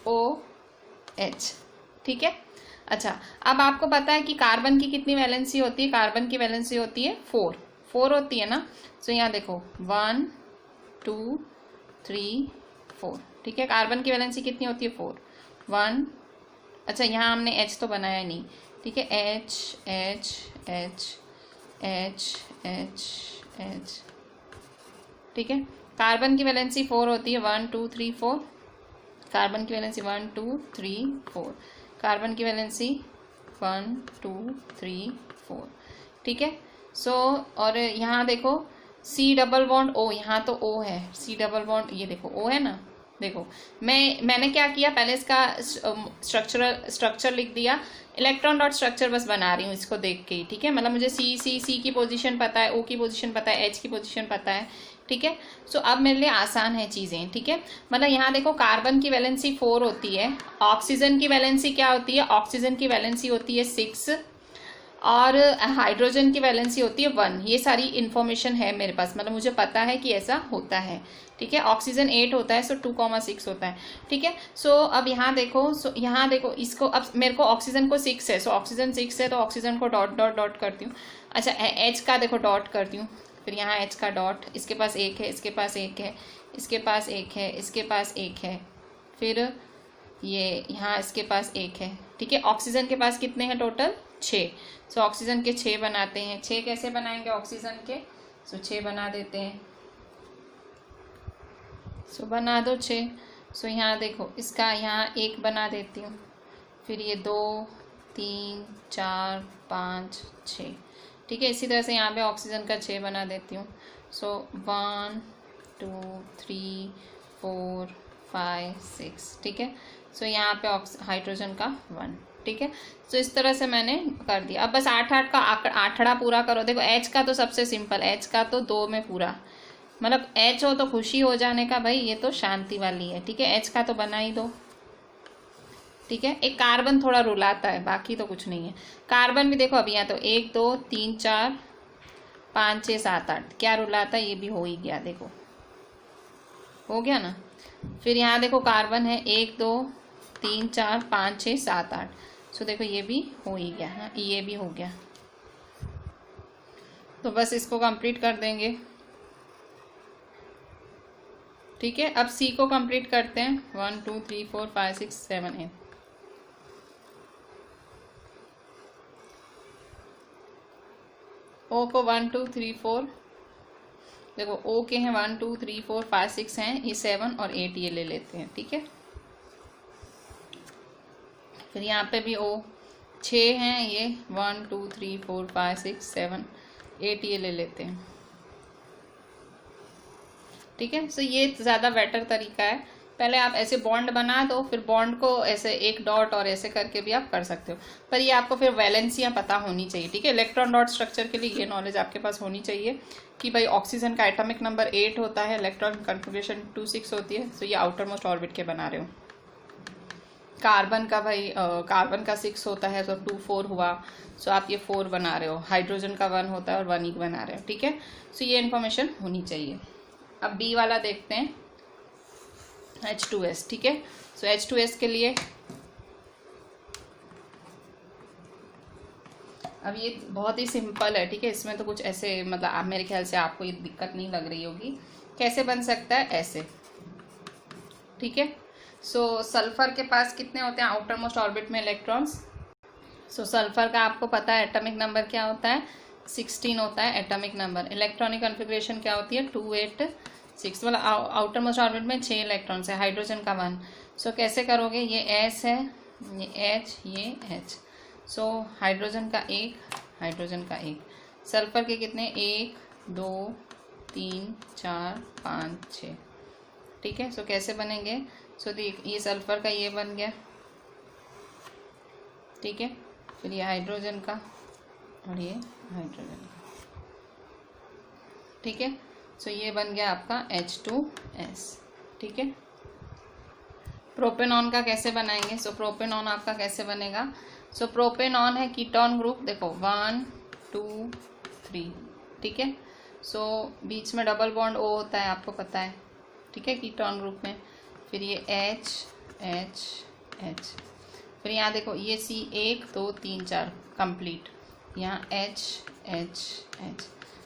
O H, ठीक है। अच्छा, अब आपको पता है कि कार्बन की कितनी वैलेंसी होती है, कार्बन की वैलेंसी होती है 4 होती है ना। सो यहाँ देखो 1 2 3 4, ठीक है। कार्बन की वैलेंसी कितनी होती है 4 1। अच्छा यहाँ हमने H तो बनाया नहीं, ठीक है। H H H H H H, ठीक है। कार्बन की वैलेंसी 4 होती है, 1 2 3 4। कार्बन की वैलेंसी 1 2 3 4, कार्बन की वैलेंसी 1 2 3 4, ठीक है। सो और यहाँ देखो C डबल बॉन्ड O, यहाँ तो O है, C डबल बॉन्ड, ये देखो O है ना। देखो मैंने क्या किया, पहले इसका स्ट्रक्चर लिख दिया, इलेक्ट्रॉन डॉट स्ट्रक्चर बस बना रही हूँ इसको देख के ही, ठीक है। मतलब मुझे C की पोजीशन पता है, O की पोजीशन पता है, H की पोजीशन पता है, ठीक है। सो अब मेरे लिए आसान है चीज़ें, ठीक है। मतलब यहाँ देखो कार्बन की वैलेंसी 4 होती है, ऑक्सीजन की वैलेंसी क्या होती है, ऑक्सीजन की वैलेंसी होती है 6 और हाइड्रोजन की वैलेंसी होती है 1। ये सारी इन्फॉर्मेशन है मेरे पास, मतलब मुझे पता है कि ऐसा होता है, ठीक है। ऑक्सीजन 8 होता है, सो 2,6 होता है, ठीक है। सो अब यहाँ देखो, यहाँ देखो इसको, अब मेरे को ऑक्सीजन को 6 है, सो ऑक्सीजन 6 है तो oxygen co dot dot dot करती हूँ। अच्छा H का देखो डॉट करती हूँ, फिर यहाँ H का डॉट, इसके पास 1 है, इसके पास 1 है, इसके पास 1 है, इसके पास 1 है, फिर ये यहाँ इसके पास 1 है, ठीक है। ऑक्सीजन के पास कितने हैं टोटल, 6। सो ऑक्सीजन के 6 बनाते हैं। 6 कैसे बनाएंगे ऑक्सीजन के, सो 6 बना देते हैं, सो बना दो 6। सो यहाँ देखो इसका यहाँ 1 बना देती हूँ, फिर ये 2 3 4 5 6, ठीक है। इसी तरह से यहाँ पे ऑक्सीजन का 6 बना देती हूँ। सो 1 2 3 4 5 6, ठीक है। सो यहाँ पे हाइड्रोजन का 1, ठीक है। सो इस तरह से मैंने कर दिया। अब बस 8 का आठड़ा पूरा करो। देखो H का तो सबसे सिंपल, H का तो 2 में पूरा, मतलब H हो तो खुशी हो जाने का भाई, ये तो शांति वाली है, ठीक है। H का तो बना ही दो, ठीक है। एक कार्बन थोड़ा रुलाता है, बाकी तो कुछ नहीं है। कार्बन भी देखो अभी यहाँ तो 1 2 3 4 5 6 7 8, क्या रुलाता है, ये भी हो ही गया, देखो हो गया ना। फिर यहाँ देखो कार्बन है 1 2 3 4 5 6 7 8, सो देखो ये भी हो ही गया, हाँ ये भी हो गया। तो बस इसको कंप्लीट कर देंगे, ठीक है। अब C को कंप्लीट करते हैं, 1 2 3 4 5 6 7 8। O को 1 2 3 4, देखो O के हैं 1 2 3 4 5 6 हैं, ये 7 और 8 ये ले लेते हैं, ठीक है। फिर यहाँ पे भी O 6 हैं, ये 1 2 3 4 5 6 7 8 ये ले लेते हैं, ठीक है। सो ये ज़्यादा बेटर तरीका है। पहले आप ऐसे बॉन्ड बना दो, फिर बॉन्ड को ऐसे एक डॉट और ऐसे करके भी आप कर सकते हो, पर ये आपको फिर वैलेंसियाँ पता होनी चाहिए, ठीक है। इलेक्ट्रॉन डॉट स्ट्रक्चर के लिए ये नॉलेज आपके पास होनी चाहिए कि भाई ऑक्सीजन का एटॉमिक नंबर 8 होता है, इलेक्ट्रॉन कन्फिग्रेशन 2 6 होती है, सो ये आउटर मोस्ट ऑर्बिट के बना रहे हो। कार्बन का भाई कार्बन का 6 होता है, तो 2 4 हुआ, सो आप ये 4 बना रहे हो। हाइड्रोजन का 1 होता है और 1 ही बना रहे हो, ठीक है। सो ये इन्फॉर्मेशन होनी चाहिए। अब बी वाला देखते हैं, H2S, ठीक है। सो H2S के लिए अब ये बहुत ही सिंपल है, ठीक है। इसमें तो कुछ ऐसे मतलब आप मेरे ख्याल से आपको ये दिक्कत नहीं लग रही होगी। कैसे बन सकता है, ऐसे, ठीक है। सो सल्फर के पास कितने होते हैं आउटर मोस्ट ऑर्बिट में इलेक्ट्रॉन्स, सो सल्फर का आपको पता है एटॉमिक नंबर क्या होता है, 16 होता है एटॉमिक नंबर। इलेक्ट्रॉनिक कॉन्फ़िगरेशन क्या होती है, 286, मतलब आउटर मोस्ट ऑर्बिट में 6 इलेक्ट्रॉन्स है, हाइड्रोजन का 1। सो कैसे करोगे, ये एस है, ये एच, ये एच। सो हाइड्रोजन का 1, हाइड्रोजन का 1। सल्फर के कितने, 1 2 3 4 5 6, ठीक है। सो कैसे बनेंगे, सो देख ये सल्फर का ये बन गया, ठीक है। फिर ये हाइड्रोजन का और ये हाइड्रोजन का, ठीक है। सो ये बन गया आपका H2S, ठीक है। प्रोपेनॉन का कैसे बनाएंगे, सो प्रोपेनॉन आपका कैसे बनेगा, सो प्रोपेनॉन है कीटोन ग्रुप, देखो 1 2 3, ठीक है। सो बीच में डबल बॉन्ड O होता है, आपको पता है, ठीक है, कीटोन ग्रुप में। फिर ये H H H, फिर यहाँ देखो ये C 1 2 3 4 कंप्लीट, यहाँ H H H,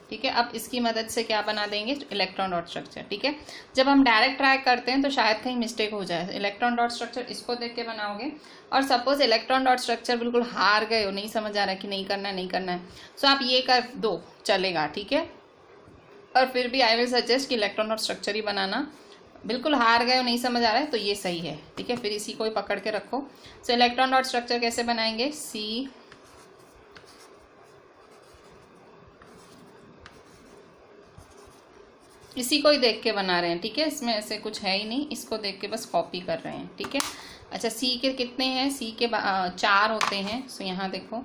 ठीक है। अब इसकी मदद से क्या बना देंगे, इलेक्ट्रॉन डॉट स्ट्रक्चर, ठीक है। जब हम डायरेक्ट ट्राई करते हैं तो शायद कहीं मिस्टेक हो जाए। इलेक्ट्रॉन डॉट स्ट्रक्चर इसको देख के बनाओगे, और सपोज इलेक्ट्रॉन डॉट स्ट्रक्चर बिल्कुल हार गए हो, नहीं समझ आ रहा है कि नहीं करना है नहीं करना है, सो आप ये कर दो चलेगा, ठीक है। और फिर भी आई विल सजेस्ट कि इलेक्ट्रॉन डॉट स्ट्रक्चर ही बनाना। बिल्कुल हार गए हो, नहीं समझ आ रहा है, तो ये सही है, ठीक है। फिर इसी को ही पकड़ के रखो। सो इलेक्ट्रॉन डॉट स्ट्रक्चर कैसे बनाएंगे, सी इसी को ही देख के बना रहे हैं, ठीक है। इसमें ऐसे कुछ है ही नहीं, इसको देख के बस कॉपी कर रहे हैं, ठीक है। अच्छा सी के कितने हैं, सी के 4 होते हैं। सो यहाँ देखो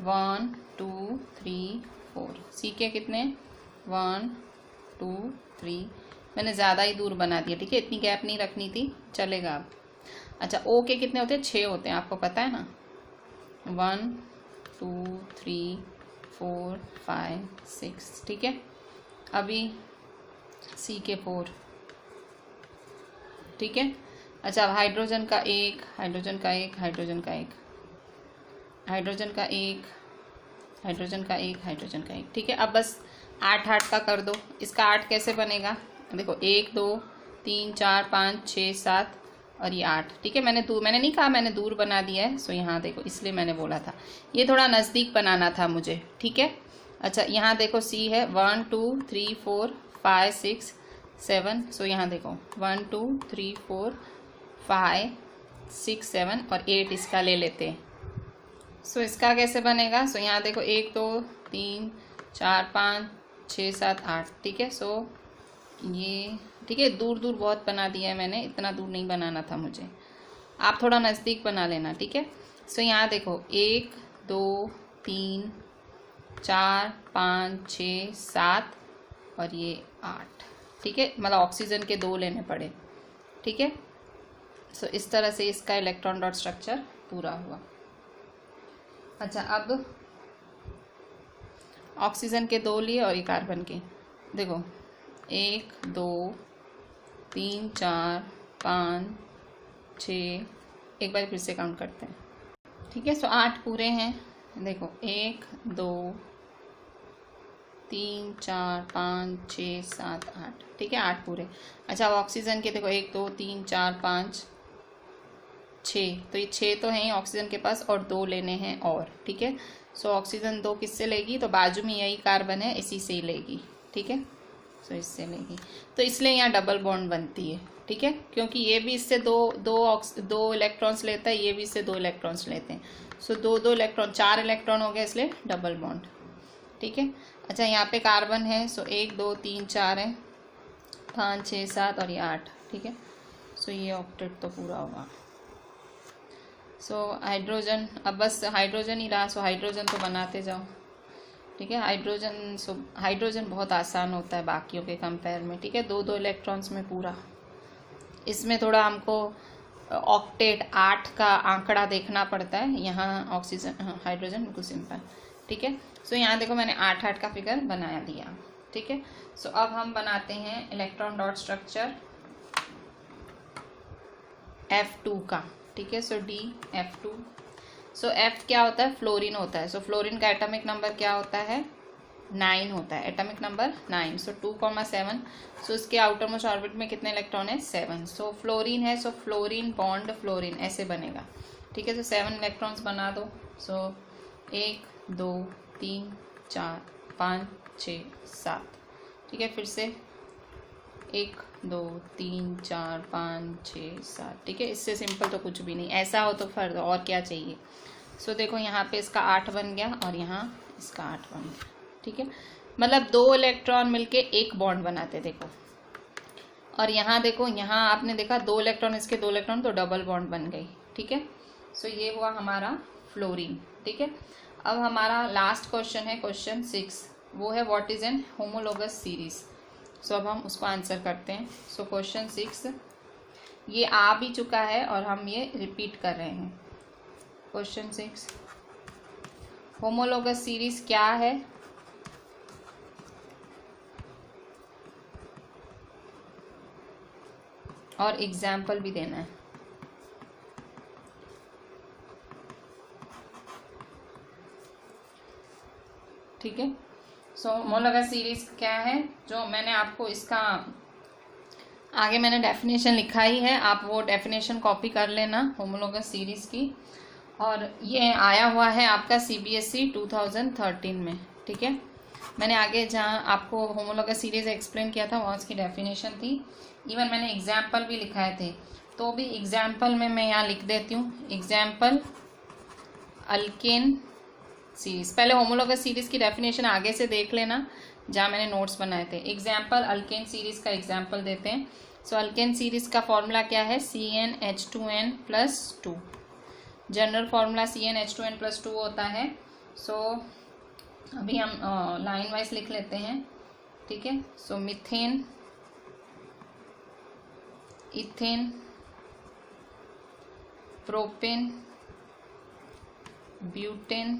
1 2 3 4, सी के कितने 1 2 3, मैंने ज़्यादा ही दूर बना दिया, ठीक है, इतनी गैप नहीं रखनी थी, चलेगा अब। अच्छा ओ के कितने होते हैं, 6 होते हैं, आपको पता है ना, 1 2 3 4 5 6, ठीक है। अभी सी के 4, ठीक है। अच्छा अब हाइड्रोजन का 1, हाइड्रोजन का 1, हाइड्रोजन का 1, हाइड्रोजन का 1, हाइड्रोजन का 1, हाइड्रोजन का 1, ठीक है। अब बस 8 8 का कर दो। इसका 8 कैसे बनेगा, देखो 1 2 3 4 5 6 7 और ये 8, ठीक है। मैंने नहीं कहा, मैंने दूर बना दिया है। सो यहाँ देखो, इसलिए मैंने बोला था ये थोड़ा नज़दीक बनाना था मुझे, ठीक है। अच्छा यहाँ देखो सी है 1 2 3 4 5 6 7, सो यहाँ देखो 1 2 3 4 5 6 7 और 8 इसका ले लेते हैं। सो इसका कैसे बनेगा, सो यहाँ देखो 1 2 3 4 5 6 7 8, ठीक है। सो ये ठीक है, दूर दूर बहुत बना दिया है मैंने, इतना दूर नहीं बनाना था मुझे, आप थोड़ा नज़दीक बना लेना, ठीक है। सो यहाँ देखो 1 2 3 4 5 6 7 और ये 8, ठीक है, मतलब ऑक्सीजन के 2 लेने पड़े, ठीक है। सो इस तरह से इसका इलेक्ट्रॉन डॉट स्ट्रक्चर पूरा हुआ। अच्छा अब ऑक्सीजन के 2 लिए और ये कार्बन के, देखो 1 2 3 4 5 6, एक बार फिर से काउंट करते हैं, ठीक है। सो 8 पूरे हैं, देखो 1 2 3 4 5 6 7 8, ठीक है, 8 पूरे। अच्छा अब ऑक्सीजन के देखो 1 2 3 4 5 6, तो ये 6 तो हैं ऑक्सीजन के पास और 2 लेने हैं और, ठीक है। सो ऑक्सीजन 2 किससे लेगी, तो बाजू में यही कार्बन है इसी से ही लेगी, ठीक है। सो इससे लेगी, तो इसलिए यहाँ डबल बॉन्ड बनती है, ठीक है, क्योंकि ये भी इससे दो इलेक्ट्रॉन्स लेता है, ये भी इससे 2 इलेक्ट्रॉन्स लेते हैं। सो 2 इलेक्ट्रॉन 4 इलेक्ट्रॉन हो गया, इसलिए डबल बॉन्ड, ठीक है। अच्छा यहाँ पे कार्बन है, सो 1 2 3 4 है, 5 6 7 और ये 8, ठीक है। सो ये ऑक्टेट तो पूरा होगा। सो हाइड्रोजन, अब बस हाइड्रोजन ही रहा, सो हाइड्रोजन तो बनाते जाओ, ठीक है। हाइड्रोजन बहुत आसान होता है बाकियों के कंपेयर में, ठीक है, 2 इलेक्ट्रॉन्स में पूरा। इसमें थोड़ा हमको ऑक्टेट 8 का आंकड़ा देखना पड़ता है, यहाँ ऑक्सीजन हाइड्रोजन बिल्कुल सिंपल, ठीक है। सो यहाँ देखो मैंने 8 8 का फिगर बना दिया, ठीक है। सो अब हम बनाते हैं इलेक्ट्रॉन डॉट स्ट्रक्चर F2 का, ठीक है। सो DF2, सो F क्या होता है, फ्लोरीन होता है। सो फ्लोरीन का एटॉमिक नंबर क्या होता है, 9 होता है, एटॉमिक नंबर 9। सो 2,7, सो इसके आउटर मोस्ट ऑर्बिट में कितने इलेक्ट्रॉन है, 7। सो फ्लोरीन है, सो फ्लोरीन बॉन्ड फ्लोरीन ऐसे बनेगा, ठीक है। तो 7 इलेक्ट्रॉन्स बना दो, सो 1 2 3 4 5 6 7, ठीक है। फिर से 1 2 3 4 5 6 7, ठीक है। इससे सिंपल तो कुछ भी नहीं, ऐसा हो तो फिर और क्या चाहिए। सो देखो यहाँ पे इसका 8 बन गया और यहाँ इसका 8 बन गया, ठीक है। मतलब 2 इलेक्ट्रॉन मिलके एक बॉन्ड बनाते, देखो। और यहाँ देखो, यहाँ आपने देखा 2 इलेक्ट्रॉन इसके 2 इलेक्ट्रॉन तो डबल बॉन्ड बन गई, ठीक है। सो ये हुआ हमारा फ्लोरीन, ठीक है। अब हमारा लास्ट क्वेश्चन है क्वेश्चन 6, वो है what is an homologous series. So अब हम उसको आंसर करते हैं। सो क्वेश्चन 6 ये आ भी चुका है और हम ये रिपीट कर रहे हैं। क्वेश्चन 6, होमोलोगस सीरीज क्या है, और एग्जाम्पल भी देना है। ठीक है। सो होमोलोगस सीरीज क्या है, जो मैंने आपको इसका आगे मैंने डेफिनेशन लिखा ही है, आप वो डेफिनेशन कॉपी कर लेना होमोलोगस सीरीज की। और ये आया हुआ है आपका CBSE 2013 में, ठीक है। मैंने आगे जहाँ आपको होमोलोगस सीरीज एक्सप्लेन किया था वहाँ उसकी डेफिनेशन थी, इवन मैंने एग्जाम्पल भी लिखाए थे, तो भी एग्जाम्पल में मैं यहाँ लिख देती हूँ। एग्जाम्पल अल्केन सीरीज, पहले होमोलोगस सीरीज की डेफिनेशन आगे से देख लेना जहाँ मैंने नोट्स बनाए थे। एग्जाम्पल अल्केन सीरीज का एग्जाम्पल देते हैं। सो अल्केन सीरीज का फॉर्मूला क्या है, CnH2n+2। जनरल फॉर्मूला CnH2n+2 होता है। सो अभी हम लाइन वाइज लिख लेते हैं, ठीक है। So methane, ethane, propane, butane,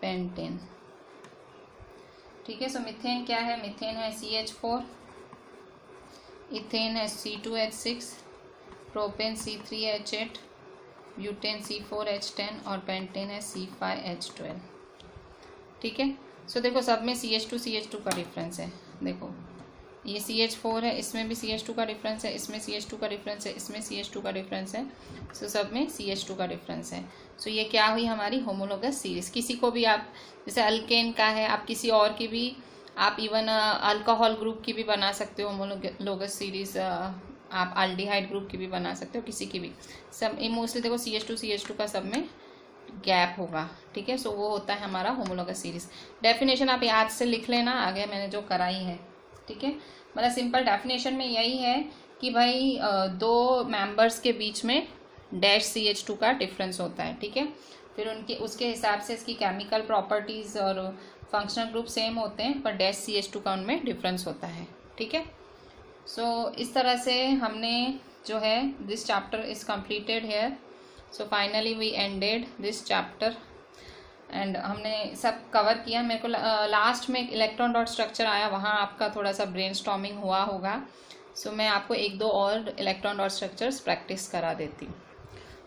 pentane, ठीक है। सो मीथेन क्या है, मीथेन है CH4, इथेन है C2H6, propane C3H8, butane C4H10 और पेंटेन है C5H12, ठीक है। सो देखो सब में CH2 का डिफरेंस है, देखो ये CH4 है, इसमें भी CH2 का डिफरेंस है, इसमें CH2 का डिफरेंस है, इसमें CH2 का डिफरेंस है। सो सब में CH2 का डिफरेंस है। सो ये क्या हुई हमारी होमोलोगस सीरीज। किसी को भी आप, जैसे अल्केन का है, आप किसी और की भी, आप इवन अल्कोहल ग्रुप की भी बना सकते हो होमोलोगस सीरीज, आप अल्डिहाइड ग्रुप की भी बना सकते हो, किसी की भी। सब मोस्टली देखो CH2 का सब में गैप होगा, ठीक है। सो वो होता है हमारा होमोलोगस सीरीज। डेफिनेशन आप याद से लिख लेना, आगे मैंने जो कराई है, ठीक है। मतलब सिंपल डेफिनेशन में यही है कि भाई 2 मेंबर्स के बीच में डैश CH2 का डिफरेंस होता है, ठीक है। फिर उनके उसके हिसाब से इसकी केमिकल प्रॉपर्टीज़ और फंक्शनल ग्रुप सेम होते हैं, पर डैश CH2 का उनमें डिफरेंस होता है, ठीक है। सो इस तरह से हमने जो है this chapter is completed here. So finally we ended this chapter and हमने सब कवर किया। मेरे को लास्ट में इलेक्ट्रॉन डॉट स्ट्रक्चर आया, वहाँ आपका थोड़ा सा ब्रेनस्टॉर्मिंग हुआ होगा। सो मैं आपको 1-2 और इलेक्ट्रॉन डॉट स्ट्रक्चर्स प्रैक्टिस करा देती हूँ।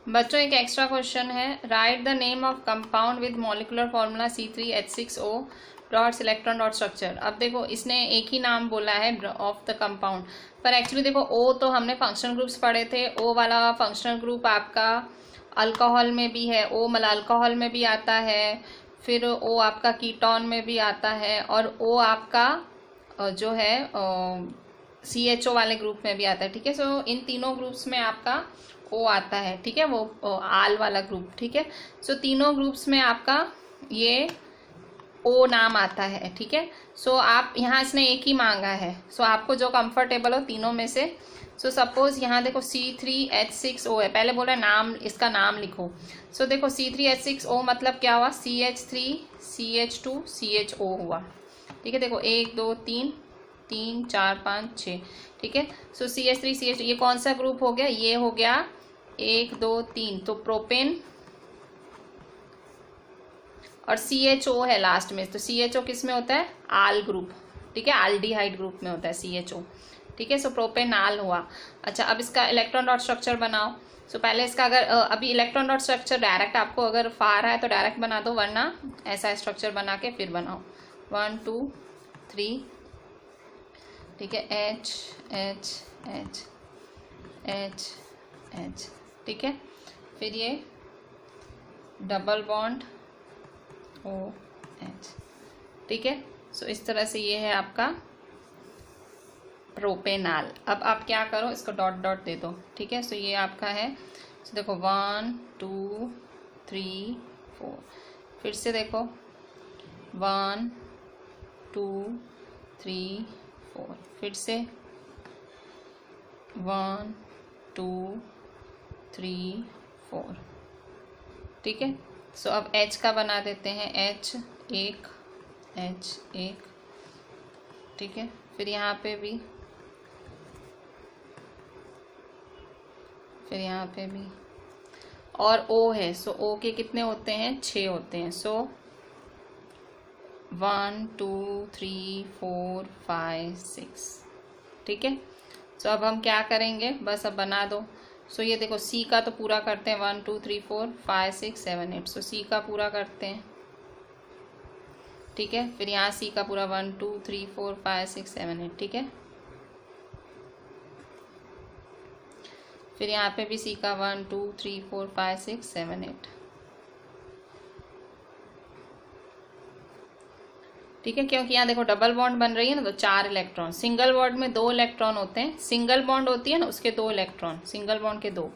बच्चों एक एक्स्ट्रा क्वेश्चन है, right the name of compound with molecular formula C3H6O dots electron dot structure. अब देखो इसने एक ही नाम बोला है ऑफ द कंपाउंड, पर एक्चुअली देखो O तो हमने फंक्शनल ग्रुप्स पढ़े थे, O वाला फंक्शनल ग्रुप आपका अल्कोहल में भी है, O मतलब अल्कोहल में भी आता है, फिर O आपका कीटोन में भी आता है, और O आपका जो है CHO वाले ग्रुप में भी आता है, ठीक है। सो इन तीनों ग्रुप्स में आपका O आता है, ठीक है, वो आल वाला ग्रुप, ठीक है। सो तीनों ग्रुप्स में आपका ये O नाम आता है, ठीक है। सो आप यहाँ इसने एक ही मांगा है, सो आपको जो कंफर्टेबल हो तीनों में से। सो सपोज यहाँ देखो C3H6O है, पहले बोल रहा है नाम, इसका नाम लिखो। सो देखो C3H6O मतलब क्या हुआ, CH3 CH2 CHO हुआ, ठीक है। देखो 1 2 3 3 4 5 6, ठीक है। सो CH3 CH, ये कौन सा ग्रुप हो गया, ये हो गया 1 2 3, तो प्रोपेन, और CHO है लास्ट में, तो CHO किस में होता है, आल ग्रुप, ठीक है, आल्डिहाइड ग्रुप में होता है CHO, ठीक है। सो प्रोपेन आल हुआ। अच्छा अब इसका इलेक्ट्रॉन डॉट स्ट्रक्चर बनाओ। सो पहले इसका अगर अभी इलेक्ट्रॉन डॉट स्ट्रक्चर डायरेक्ट आपको अगर फार है तो डायरेक्ट बना दो, वरना ऐसा स्ट्रक्चर बना के फिर बनाओ। 1 2 3, ठीक है, H H H H H, ठीक है। फिर ये डबल बॉन्ड OH, ठीक है। सो इस तरह से ये है आपका प्रोपेनाल। अब आप क्या करो, इसको डॉट डॉट दे दो, ठीक है। सो ये आपका है, so देखो 1 2 3 4, फिर से देखो 1 2 3 4, फिर से 1 2 3 4, ठीक है। सो अब H का बना देते हैं, H1 H1, ठीक है। फिर यहाँ पे भी, फिर यहाँ पे भी, और O है। सो O के कितने होते हैं, 6 होते हैं। सो 1 2 3 4 5 6, ठीक है। सो अब हम क्या करेंगे, बस अब बना दो। सो ये देखो C का तो पूरा करते हैं, 1 2 3 4 5 6 7 8। सो C का पूरा करते हैं, ठीक है। फिर यहाँ C का पूरा 1 2 3 4 5 6 7 8, ठीक है। फिर यहाँ पे भी C का 1 2 3 4 5 6 7 8, ठीक है। क्योंकि यहाँ देखो डबल बॉन्ड बन रही है ना, तो 4 इलेक्ट्रॉन। सिंगल बॉन्ड में 2 इलेक्ट्रॉन होते हैं, सिंगल बॉन्ड होती है ना उसके 2 इलेक्ट्रॉन, सिंगल बॉन्ड के 2।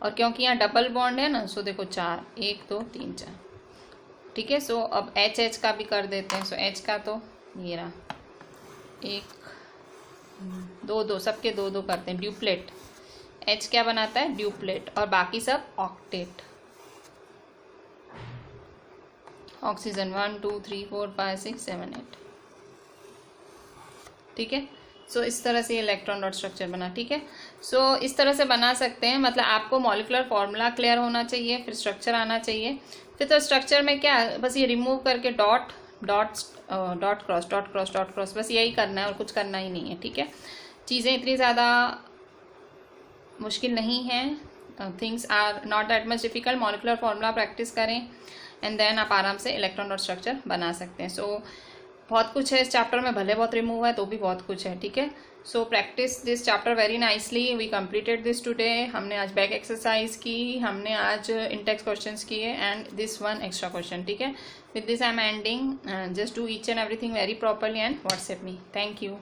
और क्योंकि यहाँ डबल बॉन्ड है ना, सो देखो 4, 1 2 3 4, ठीक है। सो अब H का भी कर देते हैं। सो H का तो ये रहा, 1 2 2, सबके 2 2 करते हैं, ड्यूप्लेट। H क्या बनाता है, ड्यूप्लेट, और बाकी सब ऑक्टेट। ऑक्सीजन 1 2 3 4 5 6 7 8, ठीक है। सो इस तरह से इलेक्ट्रॉन डॉट स्ट्रक्चर बना, ठीक है। सो इस तरह से बना सकते हैं, मतलब आपको मॉलिक्यूलर फॉर्मूला क्लियर होना चाहिए, फिर स्ट्रक्चर आना चाहिए। फिर तो स्ट्रक्चर में क्या, बस ये रिमूव करके dot dot dot cross dot cross dot cross, बस यही करना है और कुछ करना ही नहीं है, ठीक है। चीज़ें इतनी ज़्यादा मुश्किल नहीं है, things are not that much difficult. Molecular formula practice करें एंड देन आप आराम से इलेक्ट्रॉन डॉट स्ट्रक्चर बना सकते हैं। सो बहुत कुछ है इस चैप्टर में, भले बहुत रिमूव है तो भी बहुत कुछ है, ठीक है। So practice this chapter very nicely. We completed this today. हमने आज बैक एक्सरसाइज की, हमने आज इंटेक्स क्वेश्चंस किए and this one extra question, ठीक है। With this I am ending. Just do each and everything very properly and WhatsApp me. Thank you.